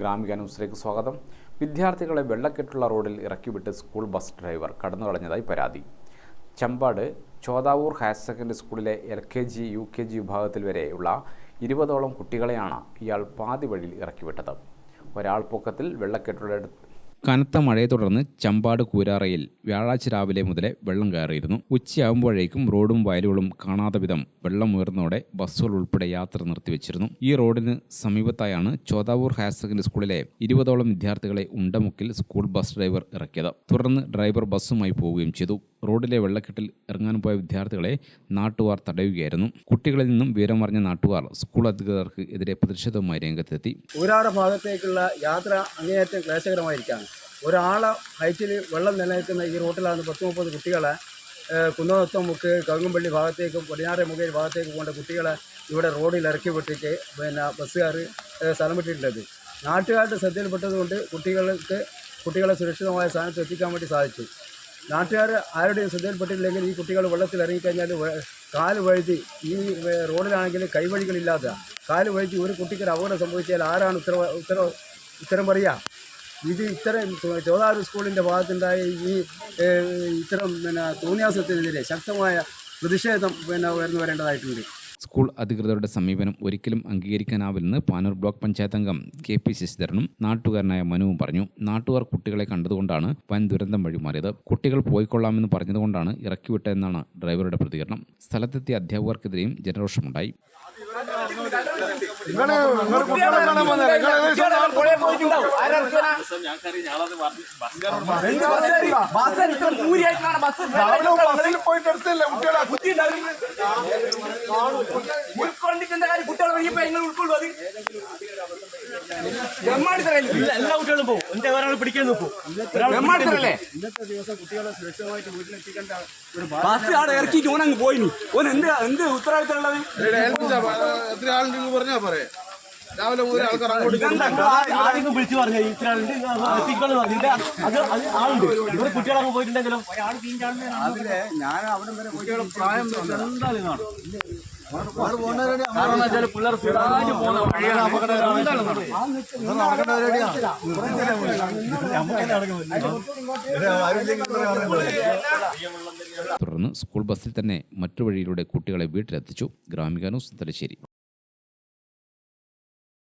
ഗ്രാമിക ന്യൂസിലേക്ക് സ്വാഗതം. വിദ്യാർത്ഥികളെ വെള്ളക്കെട്ടുള്ള റോഡിൽ ഇറക്കിവിട്ട് സ്കൂൾ ബസ് ഡ്രൈവർ കടന്നുകളഞ്ഞതായി പരാതി. ചമ്പാട് ചോദാവൂർ ഹയർ സെക്കൻഡറി സ്കൂളിലെ LKG, UKG വിഭാഗത്തിൽ വരെയുള്ള 20ഓളം കുട്ടികളെയാണ് ഇയാൾ പാതി വഴിയിൽ ഇറക്കിവിട്ടത്. ഒരാൾ പൊക്കത്തിൽ വെള്ളക്കെട്ടുള്ള കനത്ത മഴയെ തുടർന്ന് ചമ്പാട് കൂരാറയിൽ വ്യാഴാഴ്ച രാവിലെ മുതലേ വെള്ളം കയറിയിരുന്നു. ഉച്ചയാകുമ്പോഴേക്കും റോഡും വയലുകളും കാണാതെ വിധം വെള്ളം ഉയർന്നതോടെ ബസ്സുകൾ ഉൾപ്പെടെ യാത്ര നിർത്തിവെച്ചിരുന്നു. ഈ റോഡിന് സമീപത്തായാണ് ചോദാവൂർ ഹയർ സെക്കൻഡറി സ്കൂളിലെ 20ഓളം വിദ്യാർത്ഥികളെ ഉണ്ടമുക്കിൽ സ്കൂൾ ബസ് ഡ്രൈവർ ഇറക്കിയത്. തുടർന്ന് ഡ്രൈവർ ബസ്സുമായി പോവുകയും ചെയ്തു. റോഡിലെ വെള്ളക്കെട്ടിൽ ഇറങ്ങാൻ പോയ വിദ്യാർത്ഥികളെ നാട്ടുകാർ തടയുകയായിരുന്നു. കുട്ടികളിൽ നിന്നും വിവരം അറിഞ്ഞ നാട്ടുകാർ സ്കൂൾ അധികൃതർക്ക് എതിരെ പ്രതിഷേധവുമായി രംഗത്തെത്തി. ഊരാട് ഭാഗത്തേക്കുള്ള യാത്ര അങ്ങേയറ്റം ക്ലേശകരമായിരിക്കുകയാണ്. ഒരാളെ ഹൈറ്റിൽ വെള്ളം നിലനിൽക്കുന്ന ഈ റൂട്ടിലാണ് 10-30 കുട്ടികളെ കുന്നോത്തും മുക്ക് കവുങ്ങുംപള്ളി ഭാഗത്തേക്കും പടിഞ്ഞാറേ മുഖേൽ ഭാഗത്തേക്ക് പോകേണ്ട കുട്ടികളെ ഇവിടെ റോഡിൽ ഇറക്കി വിട്ടിട്ട് ബസ്സുകാർ സ്ഥലം വിട്ടിട്ടുള്ളത്. നാട്ടുകാരുടെ ശ്രദ്ധയിൽപ്പെട്ടതുകൊണ്ട് കുട്ടികളെ സുരക്ഷിതമായ സ്ഥാനത്ത് എത്തിക്കാൻ വേണ്ടി സാധിച്ചു. നാട്ടുകാർ ആരുടെയും ശ്രദ്ധയിൽപ്പെട്ടില്ലെങ്കിൽ ഈ കുട്ടികൾ വെള്ളത്തിൽ ഇറങ്ങിക്കഴിഞ്ഞാൽ കാല് വഴുതി, ഈ റോഡിലാണെങ്കിൽ കൈവഴികളില്ലാതെ കാല് വഴുതി ഒരു കുട്ടിക്കൊരു അപകടം സംഭവിച്ചാൽ ആരാണ് ഉത്തരം പറയുക? ഇത്തരം ചോദാവൂർ സ്കൂളിൻ്റെ ഭാഗത്തുണ്ടായ ഇത്തരം തോന്നിയാസത്തിനെതിരെ ശക്തമായ പ്രതിഷേധം ഉയർന്നു വരേണ്ടതായിട്ടുണ്ട്. സ്കൂൾ അധികൃതരുടെ സമീപനം ഒരിക്കലും അംഗീകരിക്കാനാവില്ലെന്ന് പാനൂർ ബ്ലോക്ക് പഞ്ചായത്ത് അംഗം KP ശശിധരനും നാട്ടുകാരനായ മനുവും പറഞ്ഞു. നാട്ടുകാർ കുട്ടികളെ കണ്ടതുകൊണ്ടാണ് വൻ ദുരന്തം വഴിമാറിയത്. കുട്ടികൾ പോയിക്കൊള്ളാമെന്ന് പറഞ്ഞതുകൊണ്ടാണ് ഇറക്കിവിട്ടതെന്നാണ് ഡ്രൈവറുടെ പ്രതികരണം. സ്ഥലത്തെത്തിയ അധ്യാപകർക്കെതിരെയും ജനരോഷമുണ്ടായി. എല്ലാ കുട്ടികളും പോകും. എന്റെ ഒരാൾ പിടിക്കാൻ നോക്കും. ഇന്നത്തെ ദിവസം കുട്ടികളെ സുരക്ഷിതമായിട്ട് വീട്ടിലെത്തിക്കേണ്ട ഒരു ബസ് ആടെ ഇറക്കിയിട്ട് ഓനങ്ങ് പോയിനി. ഓൻ എന്ത് ഉത്തരവാദിത്തമുള്ളത്? എത്ര ആളുണ്ടെന്ന് പറഞ്ഞാൽ പറയാം. രാവിലെ മുതൽ ആൾക്കാർ ആരെങ്കിലും വിളിച്ചു പറഞ്ഞു ഇത്ര ആളുണ്ട് അത് ആളുണ്ട്. ഇവിടെ കുട്ടികളങ്ങ് പോയിട്ടുണ്ടെങ്കിലും ഞാൻ അവിടെ വരെ കുട്ടികളെ പ്രായം എന്തായാലും കാണും. കാരണം വെച്ചാൽ പിള്ളേർ സുഖമായിട്ട് പോകുന്ന വഴിയാണ് തുടർന്ന് സ്കൂൾ ബസ്സിൽ തന്നെ മറ്റു വഴിയിലൂടെ കുട്ടികളെ വീട്ടിലെത്തിച്ചു. ഗ്രാമിക ന്യൂസ്, തലശ്ശേരി.